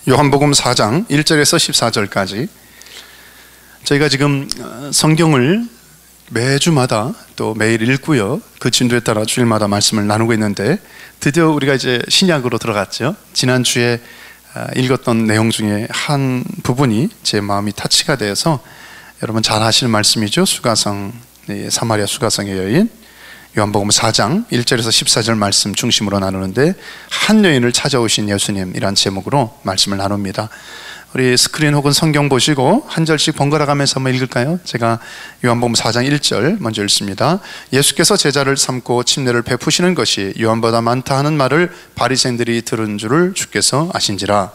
요한복음 4장 1절에서 14절까지 저희가 지금 성경을 매주마다 또 매일 읽고요, 그 진도에 따라 주일마다 말씀을 나누고 있는데 드디어 우리가 이제 신약으로 들어갔죠. 지난주에 읽었던 내용 중에 한 부분이 제 마음이 터치가 돼서 여러분 잘 아시는 말씀이죠. 수가성, 사마리아 수가성의 여인, 요한복음 4장 1절에서 14절 말씀 중심으로 나누는데 한 여인을 찾아오신 예수님이란 제목으로 말씀을 나눕니다. 우리 스크린 혹은 성경 보시고 한 절씩 번갈아 가면서 한번 읽을까요? 제가 요한복음 4장 1절 먼저 읽습니다. 예수께서 제자를 삼고 침례를 베푸시는 것이 요한보다 많다 하는 말을 바리새인들이 들은 줄을 주께서 아신지라.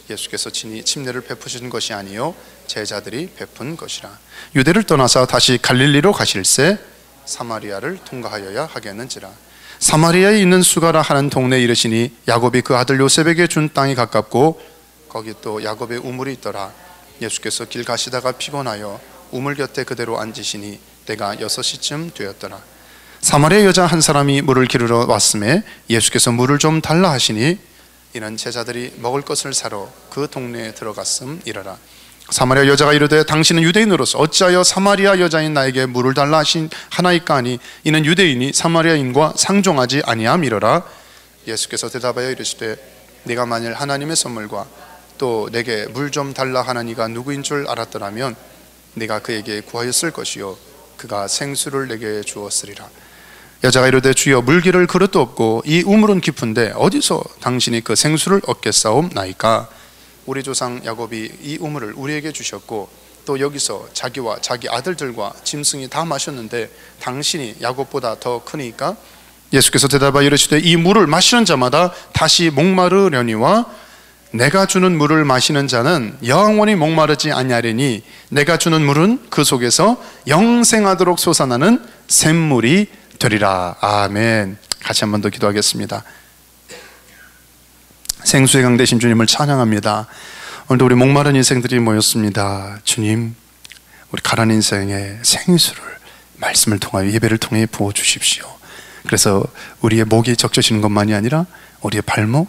예수께서 친히 침례를 베푸시는 것이 아니요 제자들이 베푼 것이라. 유대를 떠나서 다시 갈릴리로 가실새 사마리아를 통과하여야 하겠는지라. 사마리아에 있는 수가라 하는 동네에 이르시니 야곱이 그 아들 요셉에게 준 땅이 가깝고 거기 또 야곱의 우물이 있더라. 예수께서 길 가시다가 피곤하여 우물 곁에 그대로 앉으시니 때가 6시쯤 되었더라. 사마리아 여자 한 사람이 물을 기르러 왔음에 예수께서 물을 좀 달라 하시니 이는 제자들이 먹을 것을 사러 그 동네에 들어갔음이러라. 사마리아 여자가 이르되 당신은 유대인으로서 어찌하여 사마리아 여자인 나에게 물을 달라 하나이까 하니 이는 유대인이 사마리아인과 상종하지 아니함이러라. 예수께서 대답하여 이르시되 네가 만일 하나님의 선물과 또 내게 물 좀 달라 하나니가 누구인 줄 알았더라면 네가 그에게 구하였을 것이요 그가 생수를 내게 주었으리라. 여자가 이르되 주여 물기를 그릇도 없고 이 우물은 깊은데 어디서 당신이 그 생수를 얻겠사옵나이까. 우리 조상 야곱이 이 우물을 우리에게 주셨고 또 여기서 자기와 자기 아들들과 짐승이 다 마셨는데 당신이 야곱보다 더 크니까. 예수께서 대답하여 이르시되 이 물을 마시는 자마다 다시 목마르려니와 내가 주는 물을 마시는 자는 영원히 목마르지 아니하리니 내가 주는 물은 그 속에서 영생하도록 솟아나는 샘물이 되리라. 아멘. 같이 한 번 더 기도하겠습니다. 생수의 강 되신 주님을 찬양합니다. 오늘도 우리 목마른 인생들이 모였습니다. 주님, 우리 가난 인생의 생수를 말씀을 통하여 예배를 통해 부어주십시오. 그래서 우리의 목이 적셔지는 것만이 아니라 우리의 발목,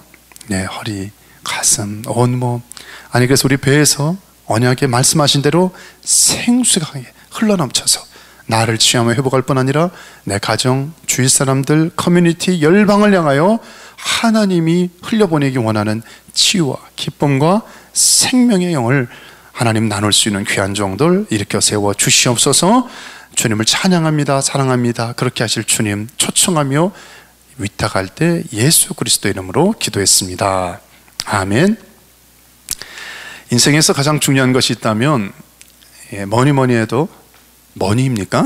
허리, 가슴, 온몸, 아니 그래서 우리 배에서 언약에 말씀하신 대로 생수가 흘러넘쳐서 나를 취하며 회복할 뿐 아니라 내 가정, 주위 사람들, 커뮤니티, 열방을 향하여 하나님이 흘려보내기 원하는 치유와 기쁨과 생명의 영을 하나님 나눌 수 있는 귀한 종들 일으켜 세워 주시옵소서. 주님을 찬양합니다. 사랑합니다. 그렇게 하실 주님 초청하며 위탁할 때 예수 그리스도 이름으로 기도했습니다. 아멘. 인생에서 가장 중요한 것이 있다면 뭐니 해도 머니입니까?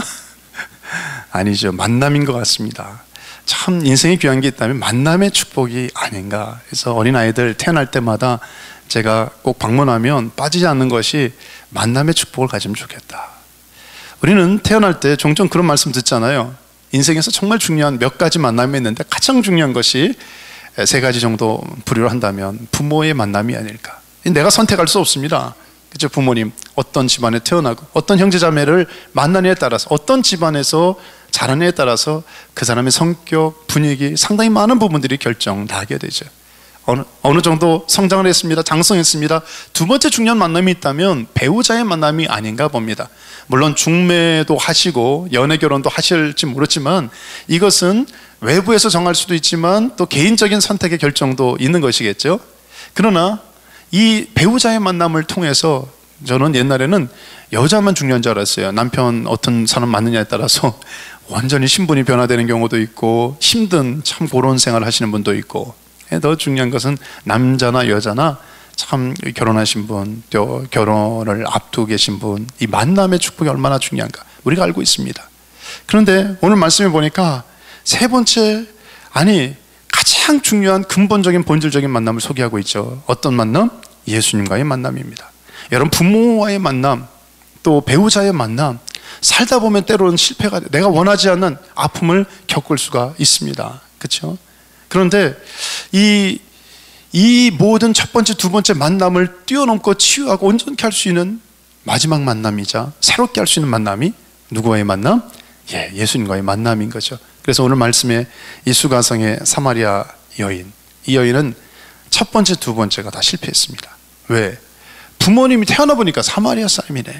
아니죠. 만남인 것 같습니다. 참 인생에 귀한 게 있다면 만남의 축복이 아닌가. 그래서 어린아이들 태어날 때마다 제가 꼭 방문하면 빠지지 않는 것이 만남의 축복을 가지면 좋겠다. 우리는 태어날 때 종종 그런 말씀 듣잖아요. 인생에서 정말 중요한 몇 가지 만남이 있는데 가장 중요한 것이 3가지 정도 분류를 한다면 부모의 만남이 아닐까. 내가 선택할 수 없습니다. 그렇죠? 부모님 어떤 집안에 태어나고 어떤 형제자매를 만나느냐에 따라서 어떤 집안에서 자라느냐에 따라서 그 사람의 성격, 분위기 상당히 많은 부분들이 결정나게 되죠. 어느 정도 성장을 했습니다. 장성했습니다. 두 번째 중요한 만남이 있다면 배우자의 만남이 아닌가 봅니다. 물론 중매도 하시고 연애 결혼도 하실지 모르지만 이것은 외부에서 정할 수도 있지만 또 개인적인 선택의 결정도 있는 것이겠죠. 그러나 이 배우자의 만남을 통해서 저는 옛날에는 여자만 중요한 줄 알았어요. 남편 어떤 사람 맞느냐에 따라서 완전히 신분이 변화되는 경우도 있고 힘든 참 고런 생활을 하시는 분도 있고, 더 중요한 것은 남자나 여자나 참 결혼하신 분, 또 결혼을 앞두고 계신 분, 이 만남의 축복이 얼마나 중요한가 우리가 알고 있습니다. 그런데 오늘 말씀해 보니까 세 번째, 아니 가장 중요한 근본적인 본질적인 만남을 소개하고 있죠. 어떤 만남? 예수님과의 만남입니다. 여러분, 부모와의 만남, 또 배우자의 만남, 살다 보면 때로는 실패가 돼. 내가 원하지 않는 아픔을 겪을 수가 있습니다. 그렇죠? 그런데 이 모든 첫 번째, 두 번째 만남을 뛰어넘고 치유하고 온전케 할 수 있는 마지막 만남이자 새롭게 할 수 있는 만남이 누구와의 만남? 예수님과의 만남인 거죠. 그래서 오늘 말씀에 이 수가성의 사마리아 여인, 이 여인은 첫 번째, 두 번째가 다 실패했습니다. 왜? 부모님이 태어나 보니까 사마리아 사람이네.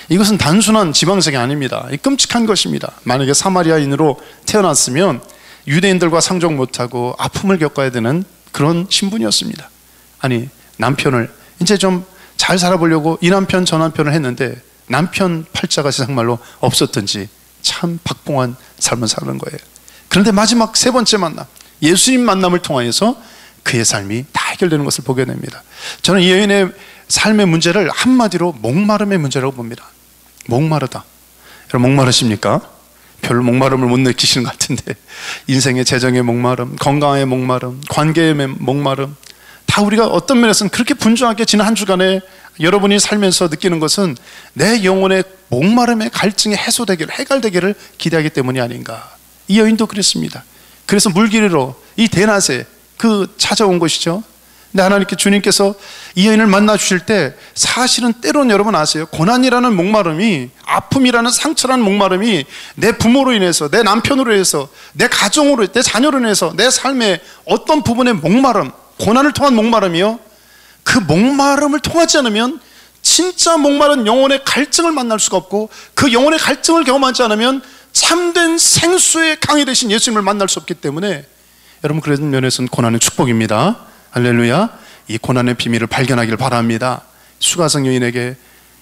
이것은 단순한 지방색이 아닙니다. 끔찍한 것입니다. 만약에 사마리아인으로 태어났으면 유대인들과 상종 못하고 아픔을 겪어야 되는 그런 신분이었습니다. 아니, 남편을 이제 좀 잘 살아보려고 이 남편 저 남편을 했는데 남편 팔자가 세상말로 없었던지 참 박봉한 삶을 사는 거예요. 그런데 마지막 세 번째 만남, 예수님 만남을 통하여서 그의 삶이 다 해결되는 것을 보게 됩니다. 저는 이 여인의 삶의 문제를 한마디로 목마름의 문제라고 봅니다. 목마르다. 여러분 목마르십니까? 별로 목마름을 못 느끼시는 것 같은데, 인생의 재정의 목마름, 건강의 목마름, 관계의 목마름, 다 우리가 어떤 면에서는 그렇게 분주하게 지난 한 주간에 여러분이 살면서 느끼는 것은 내 영혼의 목마름의 갈증이 해소되기를, 해결되기를 기대하기 때문이 아닌가. 이 여인도 그랬습니다. 그래서 물길이로 이 대낮에 찾아온 것이죠. 근데 하나님께, 주님께서 이 여인을 만나 주실 때 사실은 때로는 여러분 아세요? 고난이라는 목마름이, 아픔이라는 상처라는 목마름이 내 부모로 인해서, 내 남편으로 인해서, 내 가정으로, 내 자녀로 인해서 내 삶의 어떤 부분의 목마름, 고난을 통한 목마름이요, 그 목마름을 통하지 않으면 진짜 목마른 영혼의 갈증을 만날 수가 없고, 그 영혼의 갈증을 경험하지 않으면 참된 생수의 강이 되신 예수님을 만날 수 없기 때문에, 여러분 그런 면에서는 고난은 축복입니다. 할렐루야. 이 고난의 비밀을 발견하기를 바랍니다. 수가성 여인에게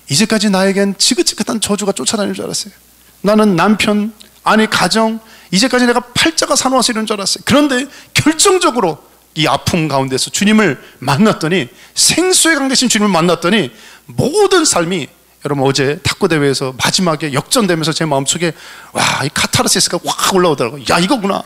이제까지 나에겐 지긋지긋한 저주가 쫓아다닐 줄 알았어요. 나는 남편, 아내, 가정, 이제까지 내가 팔자가 사놓아서 이런 줄 알았어요. 그런데 결정적으로 이 아픔 가운데서 주님을 만났더니, 생수의 강 되신 주님을 만났더니 모든 삶이, 여러분 어제 탁구 대회에서 마지막에 역전되면서 제 마음속에 이 카타르시스가 확 올라오더라고요. 야, 이거구나.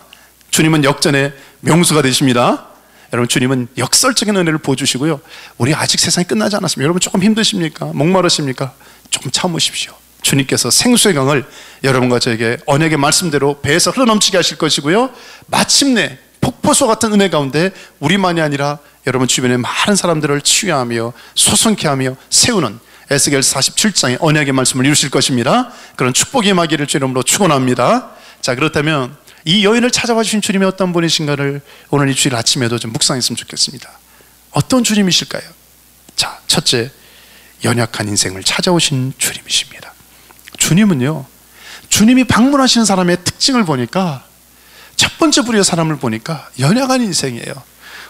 주님은 역전의 명수가 되십니다. 여러분 주님은 역설적인 은혜를 보여주시고요, 우리 아직 세상이 끝나지 않았습니다. 여러분 조금 힘드십니까? 목마르십니까? 조금 참으십시오. 주님께서 생수의 강을 여러분과 저에게 언약의 말씀대로 배에서 흘러넘치게 하실 것이고요, 마침내 폭포수 같은 은혜 가운데 우리만이 아니라 여러분 주변의 많은 사람들을 치유하며 소성케 하며 세우는 에스겔 47장의 언약의 말씀을 이루실 것입니다. 그런 축복이 임하기를 주 이름으로 축원합니다. 자, 그렇다면 이 여인을 찾아와 주신 주님이 어떤 분이신가를 오늘 이 주일 아침에도 좀 묵상했으면 좋겠습니다. 어떤 주님이실까요? 자, 첫째, 연약한 인생을 찾아오신 주님이십니다. 주님은요, 주님이 방문하시는 사람의 특징을 보니까, 첫 번째 부류의 사람을 보니까 연약한 인생이에요.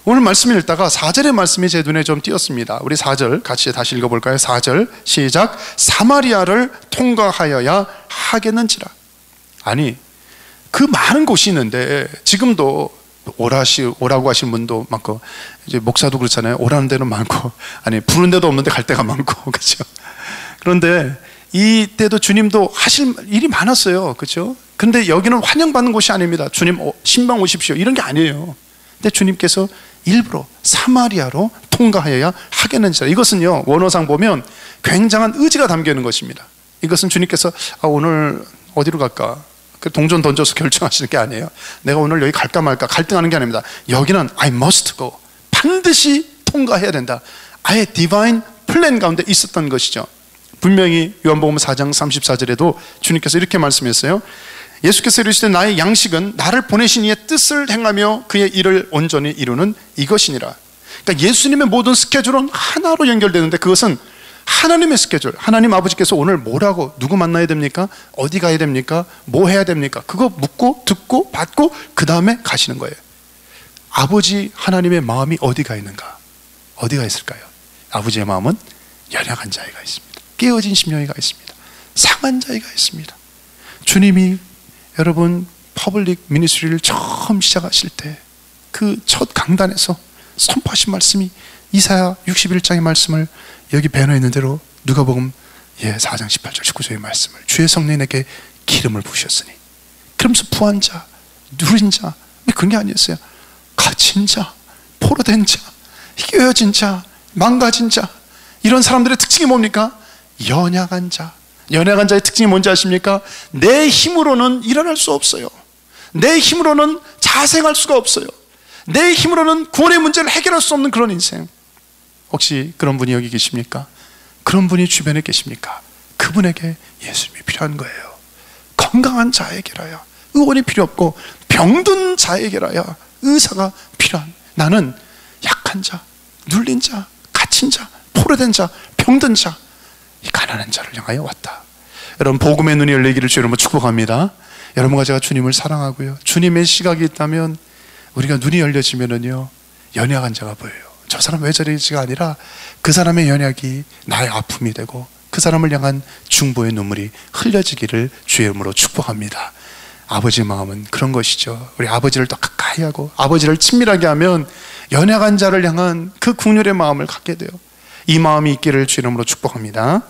오늘 말씀을 읽다가 4절의 말씀이 제 눈에 좀 띄었습니다. 우리 4절 같이 다시 읽어볼까요? 4절 시작. 사마리아를 통과하여야 하겠는지라. 아니, 그 많은 곳이 있는데 지금도 오라고 하시는 분도 많고, 이제 목사도 그렇잖아요. 오라는 데는 많고, 아니 부른 데도 없는데 갈 데가 많고, 그렇죠? 그런데 이때도 주님도 하실 일이 많았어요, 그렇죠? 근데 여기는 환영받는 곳이 아닙니다. 주님 신방 오십시오 이런 게 아니에요. 근데 주님께서 일부러 사마리아로 통과하여야 하겠는지라. 이것은요, 원어상 보면 굉장한 의지가 담겨 있는 것입니다. 이것은 주님께서 오늘 어디로 갈까, 그 동전 던져서 결정하시는 게 아니에요. 내가 오늘 여기 갈까 말까 갈등하는 게 아닙니다. 여기는 I must go, 반드시 통과해야 된다. 아예 디바인 플랜 가운데 있었던 것이죠. 분명히 요한복음 4장 34절에도 주님께서 이렇게 말씀했어요. 예수께서 이르시되 나의 양식은 나를 보내신 이의 뜻을 행하며 그의 일을 온전히 이루는 이것이니라. 그러니까 예수님의 모든 스케줄은 하나로 연결되는데, 그것은 하나님의 스케줄, 하나님 아버지께서 오늘 뭐라고, 누구 만나야 됩니까? 어디 가야 됩니까? 뭐 해야 됩니까? 그거 묻고 듣고 받고 그 다음에 가시는 거예요. 아버지 하나님의 마음이 어디가 있는가? 어디가 있을까요? 아버지의 마음은 연약한 자에가 있습니다. 깨어진 심령이가 있습니다. 상한 자에가 있습니다. 주님이 여러분 퍼블릭 미니스트리를 처음 시작하실 때 그 첫 강단에서 선포하신 말씀이 이사야 61장의 말씀을 여기 배너에 있는 대로 누가복음 4장 18절 19절의 말씀을, 주의 성령에게 기름을 부으셨으니, 그러면서 부한 자, 누린 자, 그런 게 아니었어요. 갇힌 자, 포로된 자, 깨어진 자, 망가진 자, 이런 사람들의 특징이 뭡니까? 연약한 자. 연약한 자의 특징이 뭔지 아십니까? 내 힘으로는 일어날 수 없어요. 내 힘으로는 자생할 수가 없어요. 내 힘으로는 구원의 문제를 해결할 수 없는 그런 인생. 혹시 그런 분이 여기 계십니까? 그런 분이 주변에 계십니까? 그분에게 예수님이 필요한 거예요. 건강한 자에게라야 의원이 필요 없고, 병든 자에게라야 의사가 필요한, 나는 약간 연약한 자, 눌린 자, 갇힌 자, 포로된 자, 병든 자, 이 가난한 자를 향하여 왔다. 여러분, 복음의 눈이 열리기를 주여 축복합니다. 여러분과 제가 주님을 사랑하고요, 주님의 시각이 있다면 우리가 눈이 열려지면은요, 연약한 자가 보여요. 저 사람 왜 저러지가 아니라 그 사람의 연약이 나의 아픔이 되고 그 사람을 향한 중보의 눈물이 흘려지기를 주의 이름으로 축복합니다. 아버지의 마음은 그런 것이죠. 우리 아버지를 더 가까이 하고 아버지를 친밀하게 하면 연약한 자를 향한 그 긍휼의 마음을 갖게 돼요. 이 마음이 있기를 주의 이름으로 축복합니다.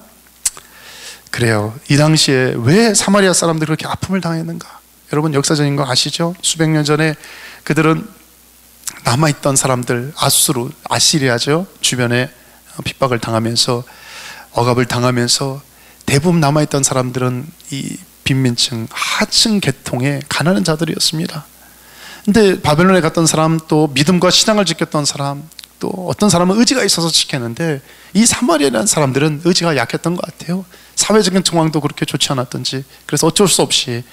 그래요. 이 당시에 왜 사마리아 사람들이 그렇게 아픔을 당했는가? 여러분, 역사적인 거 아시죠? 수백 년 전에 그들은 남아있던 사람들, 아시리아죠, 주변에 핍박을 당하면서 억압을 당하면서 대부분 남아있던 사람들은 이 빈민층, 하층 계통의 가난한 자들이었습니다. 근데 바벨론에 갔던 사람, 또 믿음과 신앙을 지켰던 사람, 또 어떤 사람은 의지가 있어서 지켰는데 이 사마리아라는 사람들은 의지가 약했던 것 같아요. 사회적인 정황도 그렇게 좋지 않았던지, 그래서 어쩔 수 없이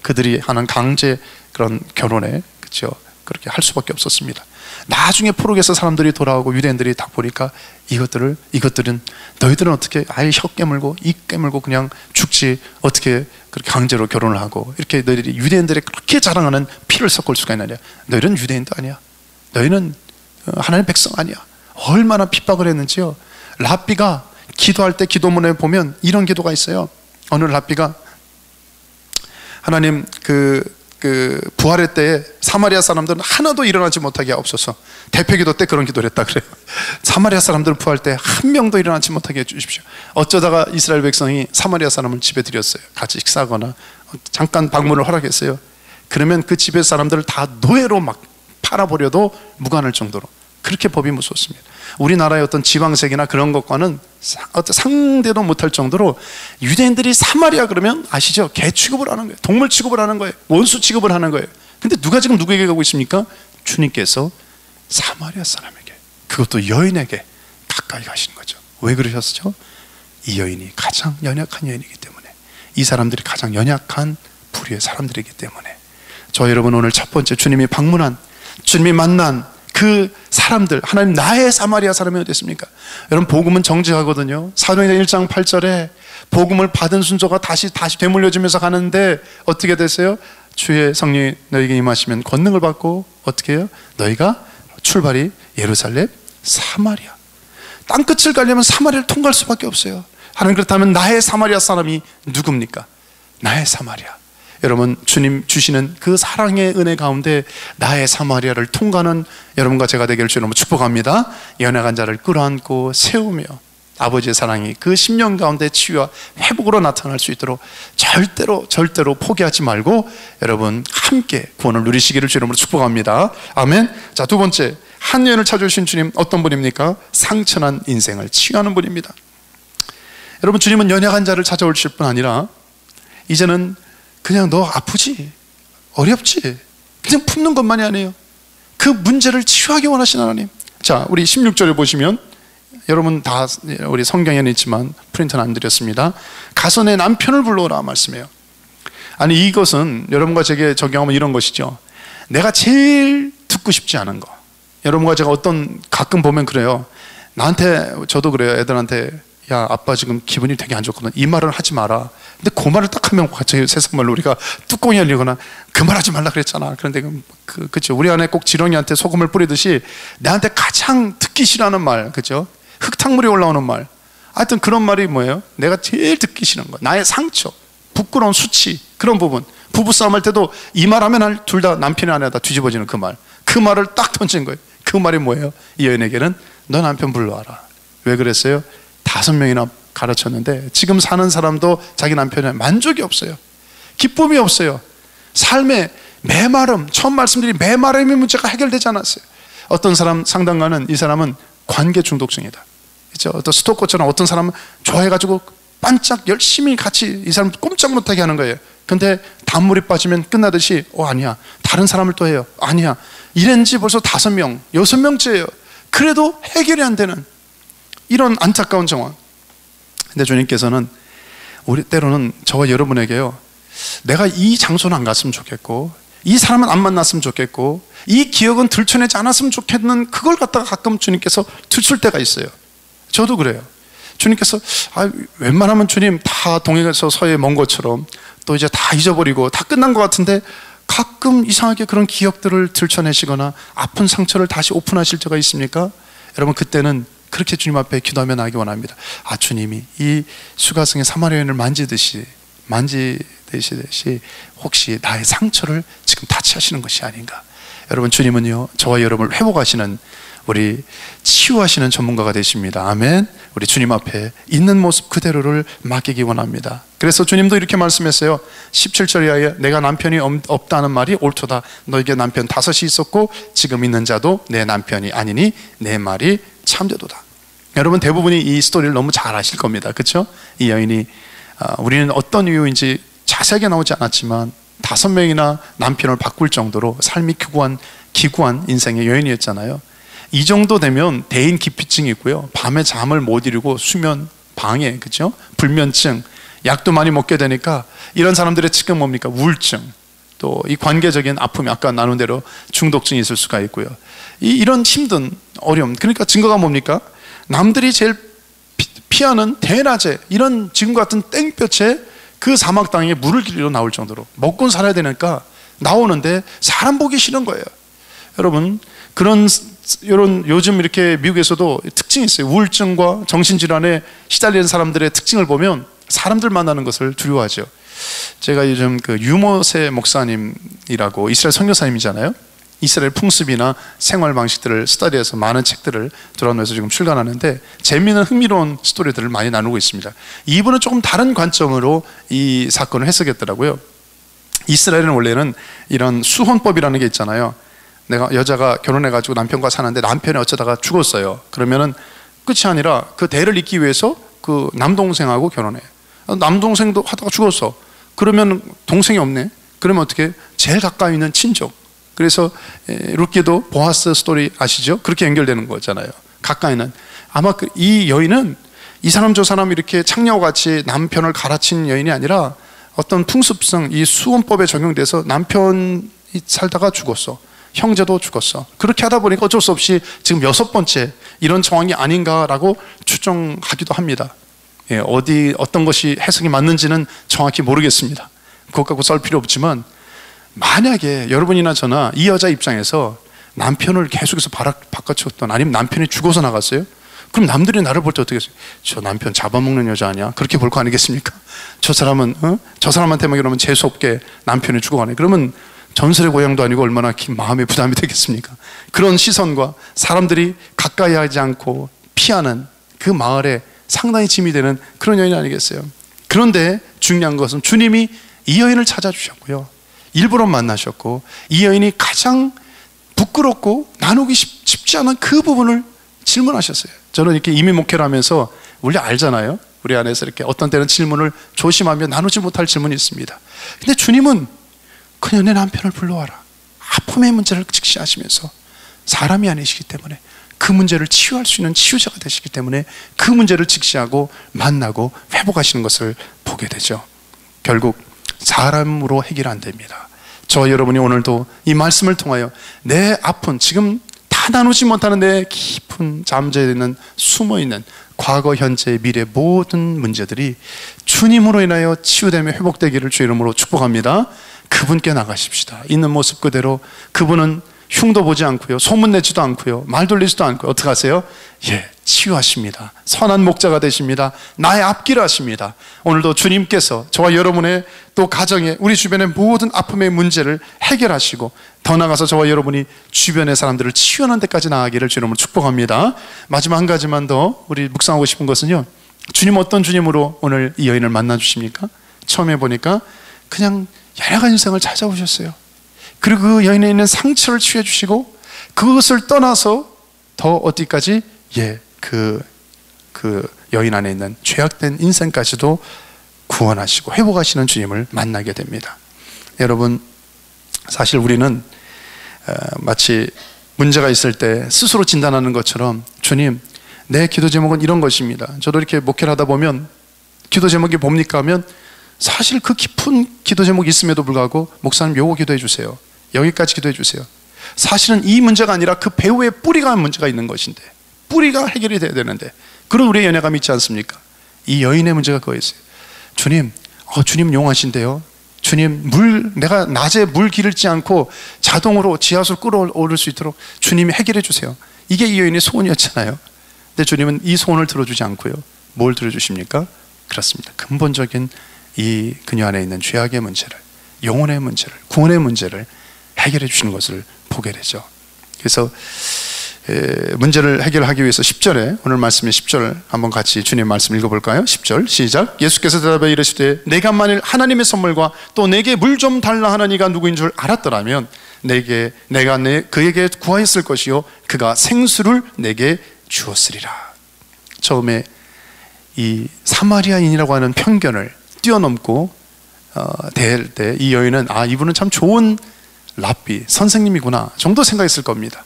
그들이 하는 강제 그런 결혼에, 그렇죠, 그렇게 할 수밖에 없었습니다. 나중에 포로에서 사람들이 돌아오고 유대인들이 딱 보니까 이것들은 너희들은 어떻게 아예 혀 깨물고 입 깨물고 그냥 죽지, 어떻게 그렇게 강제로 결혼을 하고, 이렇게 너희들이 유대인들이 그렇게 자랑하는 피를 섞을 수가 있느냐? 너희는 유대인도 아니야. 너희는 하나님의 백성 아니야. 얼마나 핍박을 했는지요. 랍비가 기도할 때 기도문에 보면 이런 기도가 있어요. 어느 랍비가 하나님 부활의 때에 사마리아 사람들은 하나도 일어나지 못하게 하옵소서. 대표기도 때 그런 기도를 했다 그래요. 사마리아 사람들은 부활 때 한 명도 일어나지 못하게 해주십시오. 어쩌다가 이스라엘 백성이 사마리아 사람을 집에 들였어요. 같이 식사하거나 잠깐 방문을 허락했어요. 그러면 그 집의 사람들을 다 노예로 막 팔아버려도 무관할 정도로 그렇게 법이 무서웠습니다. 우리나라의 어떤 지방색이나 그런 것과는 상대도 못할 정도로 유대인들이 사마리아 그러면 아시죠? 개 취급을 하는 거예요. 동물 취급을 하는 거예요. 원수 취급을 하는 거예요. 근데 누가 지금 누구에게 가고 있습니까? 주님께서 사마리아 사람에게, 그것도 여인에게 가까이 가시는 거죠. 왜 그러셨죠? 이 여인이 가장 연약한 여인이기 때문에, 이 사람들이 가장 연약한 부류의 사람들이기 때문에. 저 여러분, 오늘 첫 번째 주님이 방문한, 주님이 만난 그 사람들, 하나님 나의 사마리아 사람이 어디 있습니까? 여러분, 복음은 정직하거든요. 사도행전 1장 8절에 복음을 받은 순서가 다시 되물려지면서 가는데 어떻게 됐어요? 주의 성령이 너에게 임하시면 권능을 받고 어떻게 해요? 너희가 출발이 예루살렘, 사마리아. 땅끝을 가려면 사마리아를 통과할 수밖에 없어요. 하나님, 그렇다면 나의 사마리아 사람이 누굽니까? 나의 사마리아. 여러분, 주님 주시는 그 사랑의 은혜 가운데 나의 사마리아를 통과하는 여러분과 제가 되기를 주님으로 축복합니다. 연약한 자를 끌어안고 세우며 아버지의 사랑이 그 심령 가운데 치유와 회복으로 나타날 수 있도록 절대로 포기하지 말고 여러분 함께 구원을 누리시기를 주님으로 축복합니다. 아멘. 자, 두 번째, 한 여인을 찾아주신 주님 어떤 분입니까? 상처난 인생을 치유하는 분입니다. 여러분, 주님은 연약한 자를 찾아오실 뿐 아니라 이제는 그냥 너 아프지? 어렵지? 그냥 품는 것만이 아니에요. 그 문제를 치유하기 원하시는 하나님. 자, 우리 16절에 보시면, 여러분 다 우리 성경에는 있지만 프린트는 안 드렸습니다. 가서 내 남편을 불러오라 말씀해요. 아니, 이것은 여러분과 제게 적용하면 이런 것이죠. 내가 제일 듣고 싶지 않은 거. 여러분과 제가 가끔 보면 그래요. 나한테, 저도 그래요. 애들한테, 야, 아빠 지금 기분이 되게 안 좋거든. 이 말을 하지 마라. 근데 그 말을 딱 하면 갑자기 세상 말로 우리가 뚜껑이 열리거나 그 말 하지 말라 그랬잖아. 그런데 그쵸. 우리 안에 꼭 지렁이한테 소금을 뿌리듯이 나한테 가장 듣기 싫어하는 말, 그죠? 흙탕물이 올라오는 말. 하여튼 그런 말이 뭐예요? 내가 제일 듣기 싫은 거. 나의 상처, 부끄러운 수치, 그런 부분. 부부싸움 할 때도 이 말 하면 둘 다 남편이 아내다 뒤집어지는 그 말. 그 말을 딱 던진 거예요. 그 말이 뭐예요? 이 여인에게는 너 남편 불러와라. 왜 그랬어요? 5명이나 가르쳤는데 지금 사는 사람도 자기 남편에 만족이 없어요. 기쁨이 없어요. 삶의 메마름, 처음 말씀드린 메마름의 문제가 해결되지 않았어요. 어떤 사람 상담가는 이 사람은 관계 중독증이다. 그렇죠? 어떤 스토커처럼 어떤 사람은 좋아해가지고 반짝 열심히 같이 이 사람 꼼짝 못하게 하는 거예요. 근데 단물이 빠지면 끝나듯이 아니야. 다른 사람을 또 해요. 아니야. 이랬는지 벌써 5명, 6명째예요. 그래도 해결이 안 되는 이런 안타까운 정황. 근데 주님께서는 우리 때로는 저와 여러분에게요, 내가 이 장소는 안 갔으면 좋겠고 이 사람은 안 만났으면 좋겠고 이 기억은 들춰내지 않았으면 좋겠는 그걸 갖다가 가끔 주님께서 들출 때가 있어요. 저도 그래요. 주님께서 웬만하면 주님 다 동행해서 서해 먼 것처럼 또 이제 다 잊어버리고 다 끝난 것 같은데 가끔 이상하게 그런 기억들을 들춰내시거나 아픈 상처를 다시 오픈하실 때가 있습니까? 여러분, 그때는 그렇게 주님 앞에 기도하며 나가기 원합니다. 주님이 이 수가성의 사마리아 여인을 만지듯이 혹시 나의 상처를 지금 타치하시는 것이 아닌가. 여러분, 주님은요 저와 여러분을 회복하시는, 우리 치유하시는 전문가가 되십니다. 아멘. 우리 주님 앞에 있는 모습 그대로를 맡기기 원합니다. 그래서 주님도 이렇게 말씀했어요. 17절 이하에 내가 남편이 없다는 말이 옳도다. 너에게 남편 5이 있었고 지금 있는 자도 내 남편이 아니니 내 말이 참되도다. 여러분, 대부분이 이 스토리를 너무 잘 아실 겁니다. 그렇죠? 이 여인이 우리는 어떤 이유인지 자세하게 나오지 않았지만 5명이나 남편을 바꿀 정도로 삶이 기구한 인생의 여인이었잖아요. 이 정도 되면 대인 기피증이 있고요, 밤에 잠을 못 이루고 수면 방해, 그렇죠? 불면증, 약도 많이 먹게 되니까 이런 사람들의 지금 뭡니까? 우울증, 또 이 관계적인 아픔이 아까 나눈 대로 중독증이 있을 수가 있고요. 이런 힘든 어려움, 그러니까 증거가 뭡니까? 남들이 제일 피하는 대낮에 이런 지금 같은 땡볕에 그 사막 땅에 물을 길러 나올 정도로 먹고 살아야 되니까 나오는데 사람 보기 싫은 거예요. 여러분, 이런 요즘 이렇게 미국에서도 특징이 있어요. 우울증과 정신질환에 시달리는 사람들의 특징을 보면 사람들 만나는 것을 두려워하죠. 제가 요즘 그 유모세 목사님이라고 이스라엘 선교사님이잖아요. 이스라엘 풍습이나 생활 방식들을 스터디해서 많은 책들을 들어놓아서 지금 출간하는데 재미있는 흥미로운 스토리들을 많이 나누고 있습니다. 이분은 조금 다른 관점으로 이 사건을 해석했더라고요. 이스라엘은 원래는 이런 수혼법이라는 게 있잖아요. 여자가 결혼해가지고 남편과 사는데 남편이 어쩌다가 죽었어요. 그러면은 끝이 아니라 그 대를 잇기 위해서 그 남동생하고 결혼해. 남동생도 하다가 죽었어. 그러면 동생이 없네. 그러면 어떻게? 제일 가까이 있는 친족. 그래서 룻기도 보아스 스토리 아시죠? 그렇게 연결되는 거잖아요. 가까이는. 아마 이 여인은 이 사람 저 사람 이렇게 창녀와 같이 남편을 갈아친 여인이 아니라 어떤 풍습성, 이 수혼법에 적용돼서 남편이 살다가 죽었어. 형제도 죽었어. 그렇게 하다 보니까 어쩔 수 없이 지금 6번째 이런 정황이 아닌가라고 추정하기도 합니다. 어떤 것이 해석이 맞는지는 정확히 모르겠습니다. 그것 갖고 썰 필요 없지만, 만약에 여러분이나 저나 이 여자 입장에서 남편을 계속해서 바꿔쳤던, 아니면 남편이 죽어서 나갔어요? 그럼 남들이 나를 볼 때 어떻게 했어요? 저 남편 잡아먹는 여자 아니야? 그렇게 볼 거 아니겠습니까? 저 사람은 저 사람한테만 이러면 재수없게 남편이 죽어가네. 그러면 전설의 고향도 아니고 얼마나 긴 마음의 부담이 되겠습니까? 그런 시선과 사람들이 가까이 하지 않고 피하는 그 마을에 상당히 짐이 되는 그런 여인 아니겠어요? 그런데 중요한 것은 주님이 이 여인을 찾아주셨고요, 일부러 만나셨고, 이 여인이 가장 부끄럽고 나누기 쉽지 않은 그 부분을 질문하셨어요. 저는 이렇게 이민 목회를 하면서 우리 알잖아요. 우리 안에서 이렇게 어떤 때는 질문을 조심하며 나누지 못할 질문이 있습니다. 근데 주님은 그냥 내 남편을 불러와라. 아픔의 문제를 직시하시면서 사람이 아니시기 때문에 그 문제를 치유할 수 있는 치유자가 되시기 때문에 그 문제를 직시하고 만나고 회복하시는 것을 보게 되죠. 결국 사람으로 해결 안 됩니다. 저와 여러분이 오늘도 이 말씀을 통하여 내 아픈, 지금 다 나누지 못하는 내 깊은 잠재에 있는 숨어있는 과거, 현재, 미래 모든 문제들이 주님으로 인하여 치유되며 회복되기를 주 이름으로 축복합니다. 그분께 나가십시다. 있는 모습 그대로. 그분은 흉도 보지 않고요, 소문내지도 않고요, 말 돌리지도 않고요, 어떻게 하세요? 치유하십니다. 선한 목자가 되십니다. 나의 앞길을 하십니다. 오늘도 주님께서 저와 여러분의 또 가정에, 우리 주변의 모든 아픔의 문제를 해결하시고, 더 나아가서 저와 여러분이 주변의 사람들을 치유하는 데까지 나아가기를 주님으로 축복합니다. 마지막 한 가지만 더 우리 묵상하고 싶은 것은요, 주님 어떤 주님으로 오늘 이 여인을 만나 주십니까? 처음에 보니까 그냥 열악한 인생을 찾아오셨어요. 그리고 그 여인에 있는 상처를 치유해 주시고, 그것을 떠나서 더 어디까지? 그 여인 안에 있는 죄악된 인생까지도 구원하시고 회복하시는 주님을 만나게 됩니다. 여러분, 사실 우리는 마치 문제가 있을 때 스스로 진단하는 것처럼, 주님, 내 기도 제목은 이런 것입니다. 저도 이렇게 목회를 하다 보면 기도 제목이 뭡니까 하면 사실 그 깊은 기도 제목이 있음에도 불구하고 목사님 요거 기도해 주세요. 여기까지 기도해 주세요. 사실은 이 문제가 아니라 그 배후에 뿌리가 문제가 있는 것인데, 뿌리가 해결이 돼야 되는데, 그런 우리의 연약함이 있지 않습니까? 이 여인의 문제가 그거였어요. 주님, 주님 용하신데요. 주님, 내가 낮에 물 기르지 않고 자동으로 지하수를 끌어오를 수 있도록 주님이 해결해 주세요. 이게 이 여인의 소원이었잖아요. 근데 주님은 이 소원을 들어주지 않고요. 뭘 들어주십니까? 그렇습니다. 근본적인 이 그녀 안에 있는 죄악의 문제를, 영혼의 문제를, 구원의 문제를 해결해 주시는 것을 보게 되죠. 그래서 문제를 해결하기 위해서 10절에, 오늘 말씀의 10절 한번 같이 주님 말씀 읽어볼까요? 10절 시작. 예수께서 대답해 이르시되 내가 만일 하나님의 선물과 또 내게 물 좀 달라 하는 이가 누구인 줄 알았더라면 내가 그에게 구하였을 것이요 그가 생수를 내게 주었으리라. 처음에 이 사마리아인이라고 하는 편견을 뛰어넘고 대할 때 이 여인은 이분은 참 좋은 랍비, 선생님이구나 정도 생각했을 겁니다.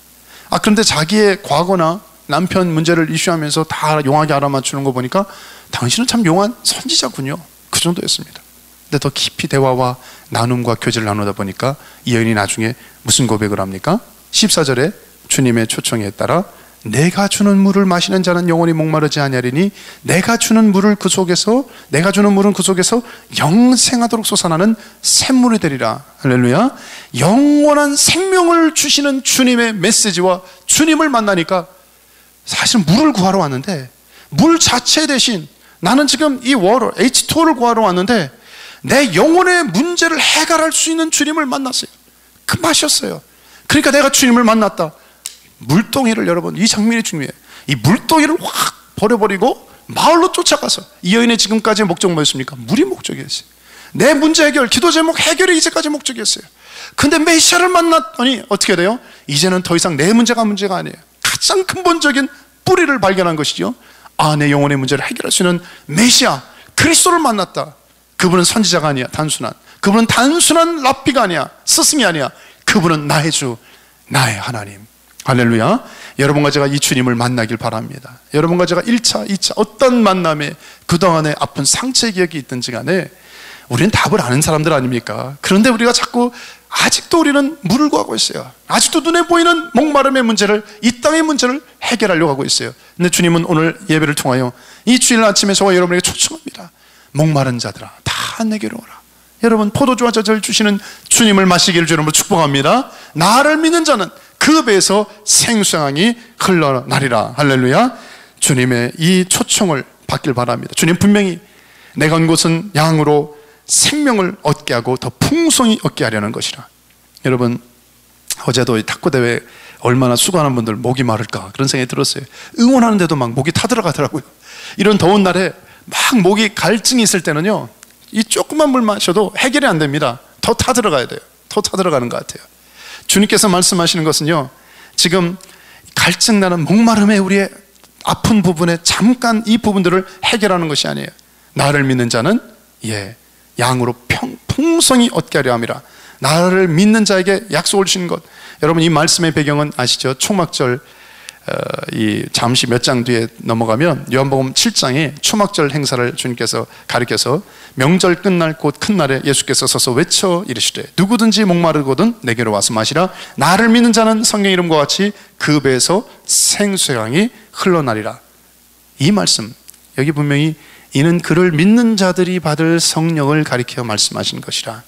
그런데 자기의 과거나 남편 문제를 이슈하면서 다 용하게 알아맞추는 거 보니까 당신은 참 용한 선지자군요. 그 정도였습니다. 근데 더 깊이 대화와 나눔과 교제를 나누다 보니까 이 여인이 나중에 무슨 고백을 합니까? 14절에 주님의 초청에 따라 내가 주는 물을 마시는 자는 영원히 목마르지 아니하리니 내가 주는 물은 그 속에서 영생하도록 솟아나는 샘물이 되리라. 할렐루야. 영원한 생명을 주시는 주님의 메시지와 주님을 만나니까 사실 물을 구하러 왔는데, 물 자체 대신 나는 지금 이 워터 H2O를 구하러 왔는데 내 영혼의 문제를 해결할 수 있는 주님을 만났어요. 그 맛이었어요. 그러니까 내가 주님을 만났다. 물동이를, 여러분, 이 장면이 중요해요. 이 물동이를 확 버려버리고 마을로 쫓아가서, 이 여인의 지금까지의 목적 뭐였습니까? 물이 목적이었어요. 내 문제 해결, 기도 제목 해결이 이제까지 목적이었어요. 근데 메시아를 만났더니 어떻게 돼요? 이제는 더 이상 내 문제가 문제가 아니에요. 가장 근본적인 뿌리를 발견한 것이죠. 내 영혼의 문제를 해결할 수 있는 메시아 그리스도를 만났다. 그분은 선지자가 아니야. 그분은 단순한 랍비가 아니야. 스승이 아니야. 그분은 나의 주, 나의 하나님. 할렐루야. 여러분과 제가 이 주님을 만나길 바랍니다. 여러분과 제가 1차, 2차 어떤 만남에 그동안의 아픈 상처의 기억이 있든지 간에 우리는 답을 아는 사람들 아닙니까? 그런데 우리가 자꾸 아직도 우리는 물을 구하고 있어요. 아직도 눈에 보이는 목마름의 문제를, 이 땅의 문제를 해결하려고 하고 있어요. 근데 주님은 오늘 예배를 통하여 이 주일 아침에 저와 여러분에게 초청합니다. 목마른 자들아 다 내게로 오라. 여러분, 포도주와 젖을 주시는 주님을 마시기를 주님으로 축복합니다. 나를 믿는 자는 그 배에서 생수강이 흘러나리라. 할렐루야. 주님의 이 초청을 받길 바랍니다. 주님 분명히 내가 온 곳은 양으로 생명을 얻게 하고 더 풍성히 얻게 하려는 것이라. 여러분, 어제도 탁구대회 얼마나 수고하는 분들 목이 마를까 그런 생각이 들었어요. 응원하는데도 막 목이 타들어가더라고요. 이런 더운 날에 막 목이 갈증이 있을 때는요, 이 조그만 물 마셔도 해결이 안 됩니다. 더 타들어가야 돼요. 더 타들어가는 것 같아요. 주님께서 말씀하시는 것은요, 지금 갈증나는 목마름의 우리의 아픈 부분에 잠깐 이 부분들을 해결하는 것이 아니에요. 나를 믿는 자는 양으로 풍성히 얻게 하려 함이라. 나를 믿는 자에게 약속을 주신 것. 여러분, 이 말씀의 배경은 아시죠? 초막절, 잠시 몇 장 뒤에 넘어가면 요한복음 7장에 초막절 행사를 주님께서 가리켜서 명절 끝날 곧 큰 날에 예수께서 서서 외쳐 이르시되 누구든지 목마르거든 내게로 와서 마시라. 나를 믿는 자는 성경 이름과 같이 그 배에서 생수의 강이 흘러나리라. 이 말씀, 여기 분명히 이는 그를 믿는 자들이 받을 성령을 가리켜 말씀하신 것이라.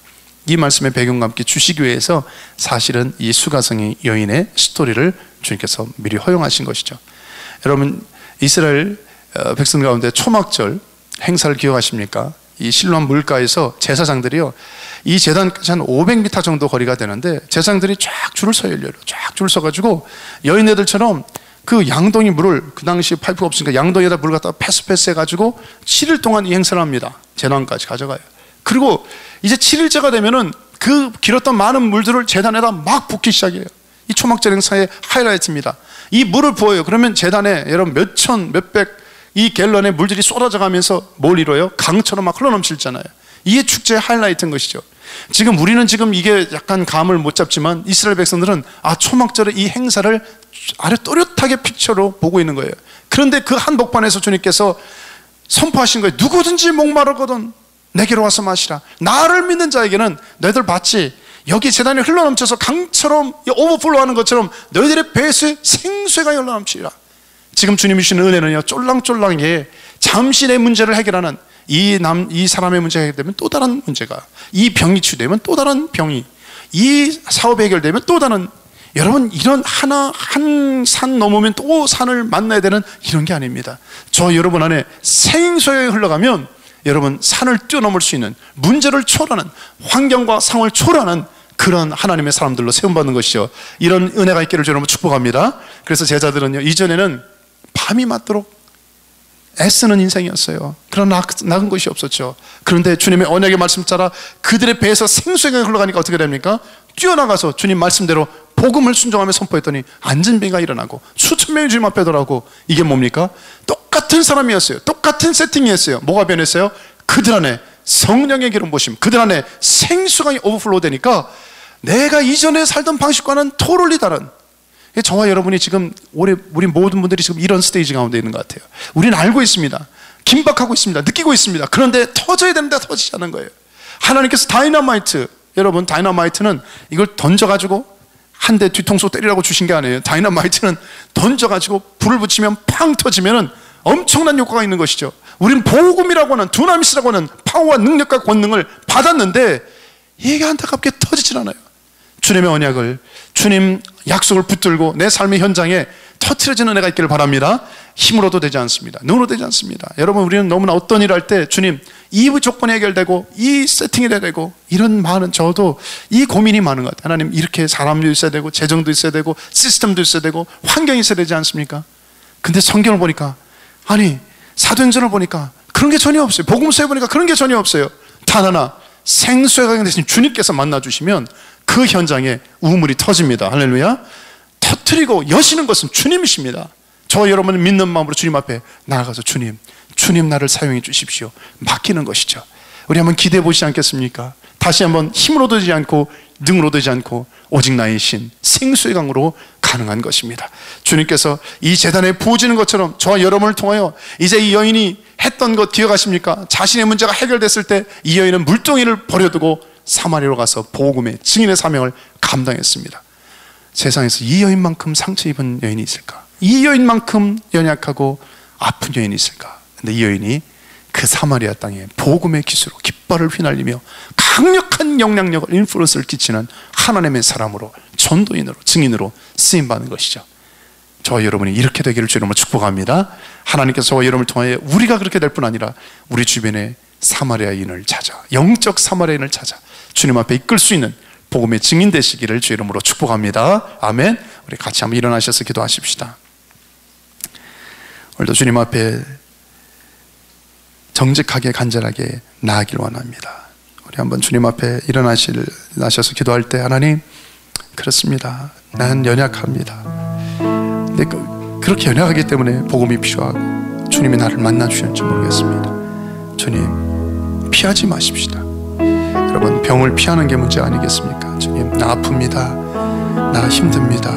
이 말씀의 배경과 함께 주시교회에서 사실은 이 수가성의 여인의 스토리를 주님께서 미리 허용하신 것이죠. 여러분, 이스라엘 백성 가운데 초막절 행사를 기억하십니까? 이 실로암 물가에서 제사장들이요, 이 제단까지 한 500m 정도 거리가 되는데 제사장들이 쫙 줄을 서요. 쫙 줄 서가지고 여인네들처럼 그 양동이 물을, 그 당시 파이프가 없으니까 양동이에다 물 갖다가 패스 해가지고 7일 동안 이 행사를 합니다. 제단까지 가져가요. 그리고 이제 7일째가 되면은 그 길었던 많은 물들을 제단에다 막 붓기 시작해요. 이 초막절 행사의 하이라이트입니다. 이 물을 부어요. 그러면 제단에 여러분 몇천, 몇백 이 갤런의 물들이 쏟아져 가면서 뭘 이뤄요? 강처럼 막 흘러넘치잖아요. 이게 축제의 하이라이트인 것이죠. 지금 우리는 지금 이게 약간 감을 못 잡지만 이스라엘 백성들은 초막절의 이 행사를 아주 또렷하게 픽처로 보고 있는 거예요. 그런데 그 한복판에서 주님께서 선포하신 거예요. 누구든지 목마르거든 내게로 와서 마시라. 나를 믿는 자에게는 너희들 봤지? 여기 재단이 흘러넘쳐서 강처럼 오버플로우하는 것처럼 너희들의 배에서 생수가 흘러넘치리라. 지금 주님이 주시는 은혜는요, 쫄랑쫄랑하게 잠시 내 문제를 해결하는 이 사람의 문제가 해결되면 또 다른 문제가, 이 병이 치유되면 또 다른 병이, 이 사업이 해결되면 또 다른, 여러분 이런 한 산 넘으면 또 산을 만나야 되는 이런 게 아닙니다. 저 여러분 안에 생수가 흘러가면 여러분 산을 뛰어넘을 수 있는, 문제를 초월하는, 환경과 상황을 초월하는 그런 하나님의 사람들로 세움받는 것이죠. 이런 은혜가 있기를 여러분 축복합니다. 그래서 제자들은요, 이전에는 밤이 맞도록 애쓰는 인생이었어요. 그런 나은 것이 없었죠. 그런데 주님의 언약의 말씀 따라 그들의 배에서 생수가 흘러가니까 어떻게 됩니까? 뛰어나가서 주님 말씀대로 복음을 순종하며 선포했더니 안진병이가 일어나고 수천 명이 주님 앞에 돌아오고, 이게 뭡니까? 똑같은 사람이었어요. 똑같은 세팅이었어요. 뭐가 변했어요? 그들 안에 성령의 기름 부으심, 그들 안에 생수가 오버플로우 되니까 내가 이전에 살던 방식과는 토럴리 다른, 저와 여러분이 지금 우리 모든 분들이 지금 이런 스테이지 가운데 있는 것 같아요. 우리는 알고 있습니다. 긴박하고 있습니다. 느끼고 있습니다. 그런데 터져야 되는데 터지지 않은 거예요. 하나님께서 다이너마이트, 여러분 다이너마이트는 이걸 던져가지고 한 대 뒤통수 때리라고 주신 게 아니에요. 다이너마이트는 던져가지고 불을 붙이면 팡 터지면은 엄청난 효과가 있는 것이죠. 우리는 복음이라고 하는, 두나미스라고 하는 파워와 능력과 권능을 받았는데 이게 안타깝게 터지질 않아요. 주님의 언약을, 주님 약속을 붙들고 내 삶의 현장에 터트려지는 은혜가 있기를 바랍니다. 힘으로도 되지 않습니다. 능으로 되지 않습니다. 여러분, 우리는 너무나 어떤 일을 할 때 주님 이 조건이 해결되고 이 세팅이 되고 이런 많은, 저도 이 고민이 많은 것 같아요. 하나님, 이렇게 사람도 있어야 되고 재정도 있어야 되고 시스템도 있어야 되고 환경이 있어야 되지 않습니까? 근데 성경을 보니까, 아니 사도행전을 보니까 그런 게 전혀 없어요. 복음서에 보니까 그런 게 전혀 없어요. 단 하나, 생수의 강이 되신 주님께서 만나주시면 그 현장에 우물이 터집니다. 할렐루야. 터뜨리고 여시는 것은 주님이십니다. 저 여러분을 믿는 마음으로 주님 앞에 나아가서 주님 나를 사용해 주십시오, 맡기는 것이죠. 우리 한번 기대해 보시지 않겠습니까? 다시 한번 힘으로 되지 않고 능으로 되지 않고 오직 나의 신 생수의 강으로 가능한 것입니다. 주님께서 이 제단에 부어지는 것처럼 저와 여러분을 통하여 이제 이 여인이 했던 것 기억하십니까? 자신의 문제가 해결됐을 때 이 여인은 물동이를 버려두고 사마리아로 가서 복음의 증인의 사명을 감당했습니다. 세상에서 이 여인만큼 상처 입은 여인이 있을까? 이 여인만큼 연약하고 아픈 여인이 있을까? 근데 이 여인이 그 사마리아 땅에 복음의 기수로 깃발을 휘날리며 강력한 영향력을, 인플루언스를 끼치는 하나님의 사람으로, 전도인으로, 증인으로 쓰임받는 것이죠. 저와 여러분이 이렇게 되기를 주님으로 축복합니다. 하나님께서 저와 여러분을 통하여 우리가 그렇게 될 뿐 아니라 우리 주변에 사마리아인을 찾아, 영적 사마리아인을 찾아 주님 앞에 이끌 수 있는 복음의 증인 되시기를 주 이름으로 축복합니다. 아멘. 우리 같이 한번 일어나셔서 기도하십시다. 오늘도 주님 앞에 정직하게 간절하게 나아가길 원합니다. 우리 한번 주님 앞에 일어나셔서 기도할 때, 하나님, 그렇습니다. 나는 연약합니다. 근데 그렇게 연약하기 때문에 복음이 필요하고 주님이 나를 만나주셨는지 모르겠습니다. 주님, 피하지 마십시다. 여러분, 병을 피하는 게 문제 아니겠습니까? 주님, 나 아픕니다. 나 힘듭니다.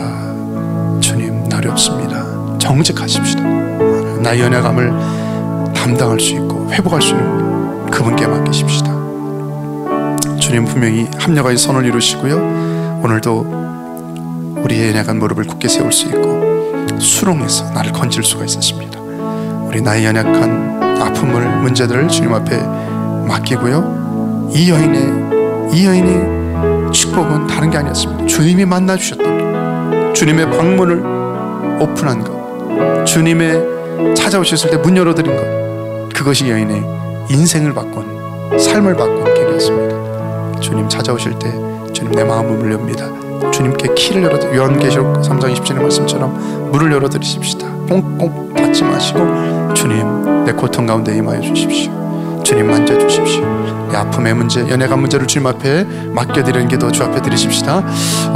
주님, 나 어렵습니다. 정직하십시다. 나의 연약함을 담당할 수 있고 회복할 수 있는 그분께 맡기십시다. 주님, 분명히 합력하여 선을 이루시고요, 오늘도 우리의 연약한 무릎을 굳게 세울 수 있고 수롱에서 나를 건질 수가 있으십니다. 우리 나의 연약한 아픔을, 문제들을 주님 앞에 맡기고요, 이 여인의 축복은 다른 게 아니었습니다. 주님이 만나주셨던, 주님의 방문을 오픈한 것, 주님의 찾아오셨을 때 문 열어드린 것, 그것이 여인의 인생을 바꾼, 삶을 바꾼 계기였습니다. 주님 찾아오실 때 주님, 내 마음을 엽니다. 주님께 키를 열어드리고, 요한계시록 3장 27절의 말씀처럼 문을 열어드리십시다. 꽁꽁 닫지 마시고 주님, 내 고통 가운데 임하여 주십시오. 주님, 만져주십시오. 내 아픔의 문제, 연약한 문제를 주님 앞에 맡겨드리는 기도 주 앞에 드리십시다.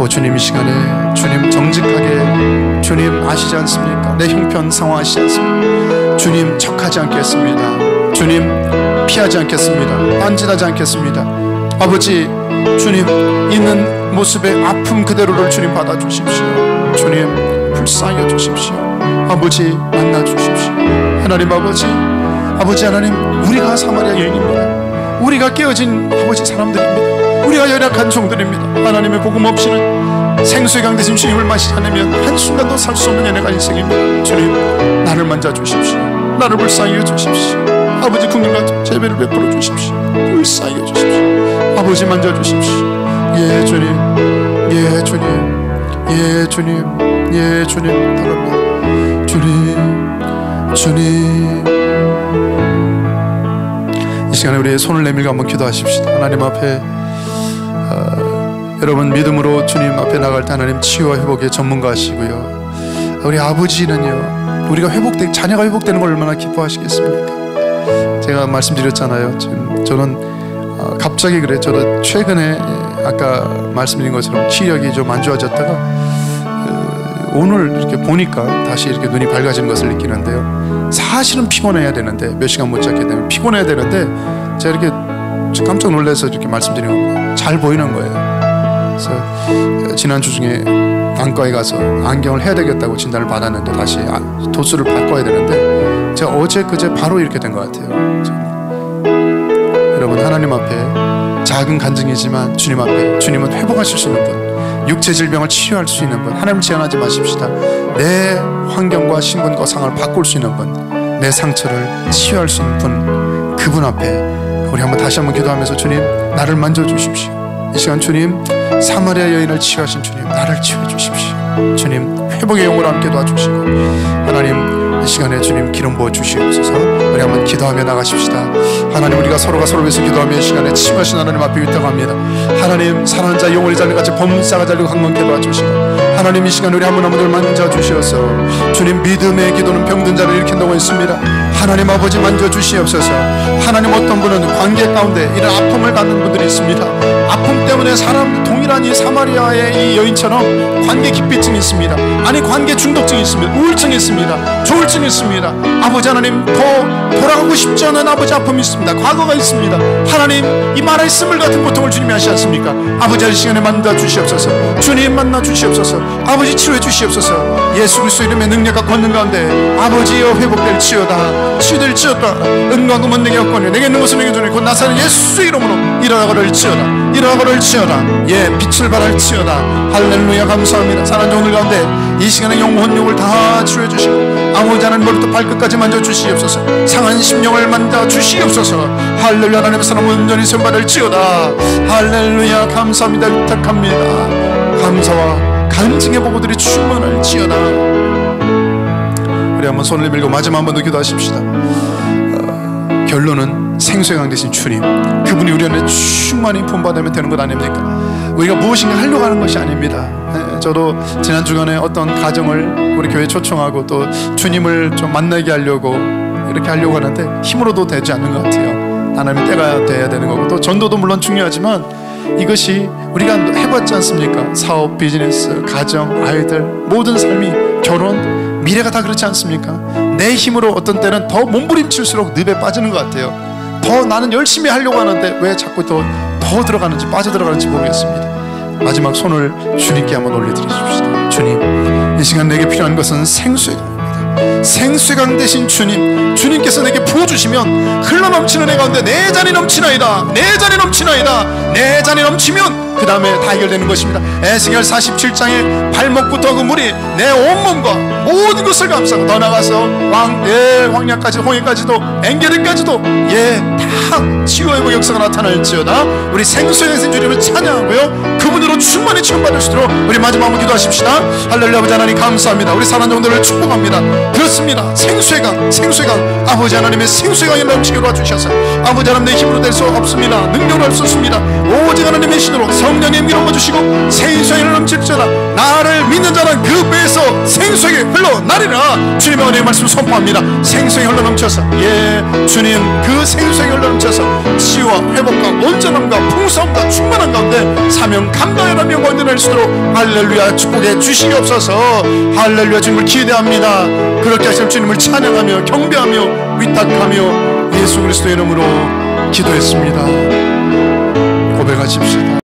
주님, 이 시간에 주님 정직하게, 주님 아시지 않습니까? 내 형편 상황 아시지 않습니까? 주님, 척하지 않겠습니다. 주님, 피하지 않겠습니다. 딴짓하지 않겠습니다. 아버지, 주님 있는 모습의 아픔 그대로를 주님 받아주십시오. 주님, 불쌍히 여주십시오. 아버지, 만나주십시오. 하나님 아버지, 하나님, 우리가 사마리아 여인입니다. 우리가 깨어진 아버지 사람들입니다. 우리가 연약한 종들입니다. 하나님의 복음 없이는 생수의 강 되신 주님을 마시지 않으면 한순간도 살 수 없는 연약한 인생입니다. 주님, 나를 만져주십시오. 나를 불쌍히 여주십시오. 아버지, 국민과 제배를 베풀어 주십시오. 불쌍히 여주십시오. 아버지, 만져주십시오. 예 주님, 예 주님, 예 주님, 예 주님, 바랍니다. 주님, 이 시간에 우리의 손을 내밀고 한번 기도하십시다. 하나님 앞에 여러분, 믿음으로 주님 앞에 나갈 때 하나님 치유와 회복의 전문가시고요, 우리 아버지는요, 우리가 자녀가 회복되는 걸 얼마나 기뻐하시겠습니까? 제가 말씀드렸잖아요. 지금 저는 갑자기 그래, 저도 최근에 아까 말씀드린 것처럼 시력이 좀 안 좋아졌다가 오늘 이렇게 보니까 다시 이렇게 눈이 밝아지는 것을 느끼는데요, 사실은 피곤해야 되는데, 몇 시간 못 잤기 때문에 피곤해야 되는데, 제가 이렇게 깜짝 놀라서 이렇게 말씀드리는 겁니다. 잘 보이는 거예요. 그래서 지난주 중에 안과에 가서 안경을 해야 되겠다고 진단을 받았는데, 다시 도수를 바꿔야 되는데, 제가 어제 그제 바로 이렇게 된 것 같아요. 여러분, 하나님 앞에 작은 간증이지만 주님 앞에, 주님은 회복하실 수 있는 분, 육체 질병을 치유할 수 있는 분, 하나님을 제한하지 마십시다. 내 환경과 신분과 상황을 바꿀 수 있는 분, 내 상처를 치유할 수 있는 분, 그분 앞에 우리 다시 한번 기도하면서, 주님, 나를 만져주십시오. 이 시간 주님, 사마리아 여인을 치유하신 주님, 나를 치유해 주십시오. 주님, 회복의 영으로 함께 도와주시고, 하나님, 이 시간에 주님 기름 부어 주시옵소서. 우리 한번 기도하며 나가십시다. 하나님, 우리가 서로가 서로를 위해서 기도하며 이 시간에 치유하신 하나님 앞에 위탁합니다. 하나님, 사랑하는 자 영혼이 잘려같이 범사가 잘리고 강건케 도와주시고, 하나님, 이 시간에 우리 한 분 한 분들 만져주시옵소서. 주님, 믿음의 기도는 병든 자를 일으킨다고 했습니다. 하나님 아버지, 만져주시옵소서. 하나님, 어떤 분은 관계 가운데 이런 아픔을 갖는 분들이 있습니다. 아픔 때문에 사람 동일한 이 사마리아의 이 여인처럼 관계 기피증이 있습니다. 아니, 관계 중독증이 있습니다. 우울증이 있습니다. 조울증이 있습니다. 아버지 하나님, 더 돌아가고 싶지 않은 아버지 아픔이 있습니다. 과거가 있습니다. 하나님, 이 말할 스물 같은 고통을 주님이 하시지 않습니까? 아버지, 이 시간에 만나 주시옵소서. 주님 만나 주시옵소서. 아버지, 치유해 주시옵소서. 예수 그리스도 이름의 능력과 권능 가운데 아버지여, 회복될 치유다, 치유될 치유다. 은과 금은 내게 없거니 내게 있는 것은 내게 주니 곧 나사렛 예수 이름으로 일어나거를 치유다, 일어나거를 치유다. 예, 빛을 발할 치유다. 할렐루야, 감사합니다. 사랑하는 오늘 가운데 이 시간에 영혼 욕을 다 치유해 주시고, 아버지 하나님, 머리부터 발끝까지 만져 주시옵소서. 상한 심령을 만져 주시옵소서. 할렐루야, 하나님의 사람 온전히 선받을 치유다. 할렐루야, 감사합니다. 위탁합니다. 감사와 간증의 보고들이 충만할 치유다. 우리 한번 손을 밀고 마지막 한 번 더 기도하십시다. 결론은 생수의 강 되신 주님, 그분이 우리 안에 충만히 품받으면 되는 것 아닙니까? 우리가 무엇인가 하려고 하는 것이 아닙니다. 저도 지난 주간에 어떤 가정을 우리 교회에 초청하고 또 주님을 좀 만나게 하려고 이렇게 하려고 하는데, 힘으로도 되지 않는 것 같아요. 하나님의 때가 돼야 되는 거고, 또 전도도 물론 중요하지만 이것이 우리가 해봤지 않습니까? 사업, 비즈니스, 가정, 아이들, 모든 삶이, 결혼, 미래가 다 그렇지 않습니까? 내 힘으로 어떤 때는 더 몸부림칠수록 늪에 빠지는 것 같아요. 더 나는 열심히 하려고 하는데 왜 자꾸 더 들어가는지, 빠져들어가는지 모르겠습니다. 마지막 손을 주님께 한번 올려드리십시다. 주님, 이 시간 내게 필요한 것은 생수의 강입니다. 생수의 강 되신 주님, 주님께서 내게 부어주시면 흘러넘치는 애 가운데 내 잔이 넘치나이다, 내 잔이 넘치나이다. 내 잔이 넘치면 그 다음에 다 해결되는 것입니다. 에스겔 47장에 발목부터 그 물이 내 온몸과 모든 것을 감싸고 더 나가서 황야까지, 홍해까지도, 엔게르까지도 다 치유하고 역사가 나타날지어다. 우리 생수의 강 주님을 찬양하고요, 그분으로 충만히 치유받을 수 있도록 우리 마지막 한번 기도하십시다. 할렐루야. 아버지 하나님, 감사합니다. 우리 사랑하는 종들을 축복합니다. 그렇습니다. 생수의 강, 생수의 강, 아버지 하나님의 생수의 강이 넘치게 도와주셔서, 아버지 하나님, 내 힘으로 될 수 없습니다. 능력으로 할 수 없습니다. 오직 하나님의 신으로 성령의 밀어 주시고 생수의 강을 넘칠지어다. 나를 믿는 자는 그 배에서 생수의 강이 흘러나리라. 주님의 은혜의 말씀 선포합니다. 생수의 강이 흘러넘쳐서, 주님, 그 생수의 강이 흘러넘쳐서 치유와 회복과 온전함과 풍성함과 충만한 가운데 사명 감당하는 영광을 드릴 수 있도록 할렐루야 축복해 주시옵소서. 할렐루야. 주님을 기대합니다. 그렇게 하실 주님을 찬양하며 경배하며 위탁하며 예수 그리스도의 이름으로 기도했습니다. 고백하십시다.